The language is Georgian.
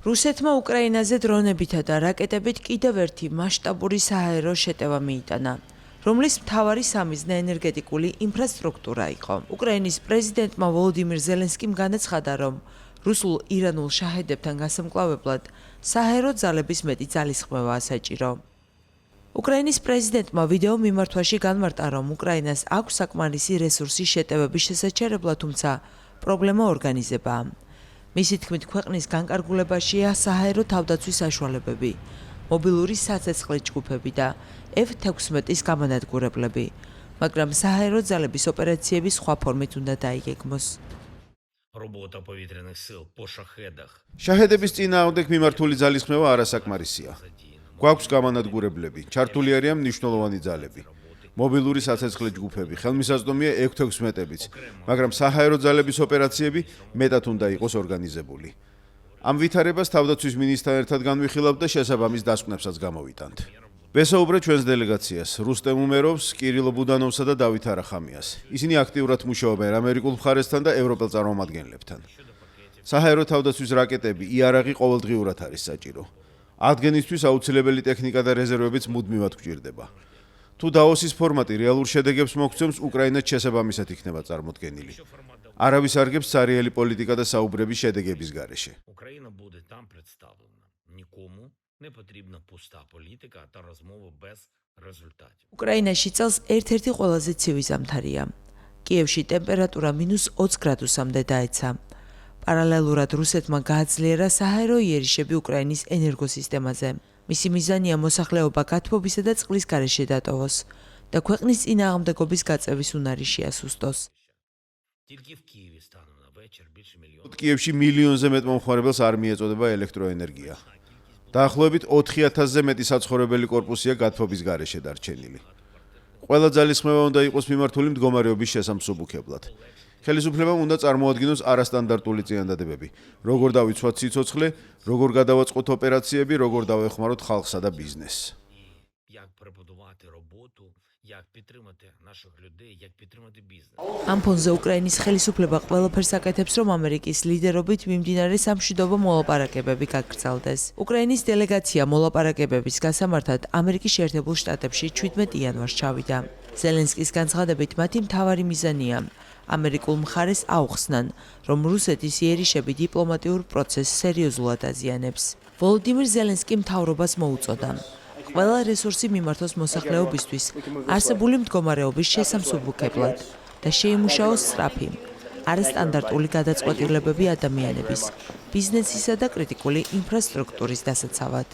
რუსეთმა უკრაინაზე დრონებითა და რაკეტებით კიდევ ერთი მასშტაბური საჰაერო შეტევა მიიტანა, რომლის მთავარი სამიზნე ენერგეტიკული ინფრასტრუქტურა იყო. უკრაინის პრეზიდენტმა ვოლოდიმირ ზელენსკიმ განაცხადა, რომ რუსულ-ირანულ შაჰედებთან გასამკლავებლად საჰაერო ძალების მეტი ძალისხმევაა საჭირო. უკრაინის პრეზიდენტმა ვიდეო მიმართვაში განმარტა, რომ უკრაინას აქვს საკმარისი რესურსის შეტევების შესაჩერებლად, თუმცა პრობლემა ორგანიზებაა. მისი თქმით, ქვეყნის განკარგულებაშია საჰაერო თავდაცვის საშუალებები, მობილური საცეცხლე ჯგუფები და F-16-ის გამანადგურებლები, მაგრამ საჰაერო ძალების ოპერაციები სხვა ფორმით უნდა დაიგეგმოს. შაჰედების წინააღმდეგ მიმართული ძალისხმევა არასაკმარისია. გვაქვს გამანადგურებლები, ჩართული არიან მნიშვნელოვანი ძალები. მობილური საცეცხლე ჯგუფები, ხელმისაწვდომია F-16-ებიც, მაგრამ საჰაერო ძალების ოპერაციები მეტად უნდა იყოს ორგანიზებული. ამ ვითარებას თავდაცვის მინისტრთან ერთად განვიხილავთ და შესაბამის დასკვნებსაც გამოვიტანთ. ვესაუბრეთ ჩვენს დელეგაციას, რუსტემ უმეროვს, კირილო ბუდანოვსა და დავით არახამიას. ისინი აქტიურად მუშაობენ ამერიკულ მხარესთან და ევროპელ წარმომადგენლებთან. საჰაერო თავდაცვის რაკეტები, იარაღი ყოველდღიურად არის საჭირო. ადგენისთვის აუცილებელი ტექნიკა და რეზერვებიც მუდმივად გვჭირდება. თუ დაოსის ფორმატი რეალურ შედეგებს მოგცემს, უკრაინაც შესაბამისად იქნება წარმოდგენილი. არავის არგებს სარიელი პოლიტიკა და საუბრების შედეგების გარეშე. უკრაინაში წელს ერთ-ერთი ყველაზე ცივი ზამთარია. კიევში ტემპერატურა -20 გრადუსამდე დაეცა. პარალელურად რუსეთმა გააძლიერა საჰაერო იერიშები უკრაინის ენერგოსისტემაზე. მისი მიზანია მოსახლეობა გათბობისა და წყლის გარეშე დატოვოს და ქვეყნის წინააღმდეგობის გაწევის უნარი შეასუსტოს. კიევში მილიონზე მეტ მომხმარებელს არ მიეწოდება ელექტროენერგია. დაახლოებით 4000-ზე მეტი საცხოვრებელი კორპუსია გათბობის გარეშე დარჩენილი. ყველა ძალისხმევა უნდა იყოს მიმართული მდგომარეობის შესამსუბუქებლად. ხელისუფლებამ უნდა წარმოადგინოს არასტანდარტული წინადადებები, როგორ დავიცვათ სიცოცხლე, როგორ გადავაწყოთ ოპერაციები, როგორ დავეხმაროთ ხალხსა და ბიზნესს. ამ ფონზე უკრაინის ხელისუფლება ყველაფერს აკეთებს, რომ ამერიკის ლიდერობით მიმდინარე სამშვიდობო მოლაპარაკებები გაგრძელდეს. უკრაინის დელეგაცია მოლაპარაკებების გასამართად ამერიკის შეერთებულ შტატებში 17 იანვარს ჩავიდა. ზელენსკის განცხადებით, მათი მთავარი მიზანია ამერიკულ მხარეს აუხსნან, რომ რუსეთის იერიშები დიპლომატიურ პროცესს სერიოზულად აზიანებს. ვოლოდიმირ ზელენსკიმ მთავრობას მოუწოდა ყველა რესურსი მიმართოს მოსახლეობისთვის არსებული მდგომარეობის შესამსუბუქებლად და შეიმუშაოს სწრაფი, არასტანდარტული გადაწყვეტილებები ადამიანების, ბიზნესისა და კრიტიკული ინფრასტრუქტურის დასაცავად.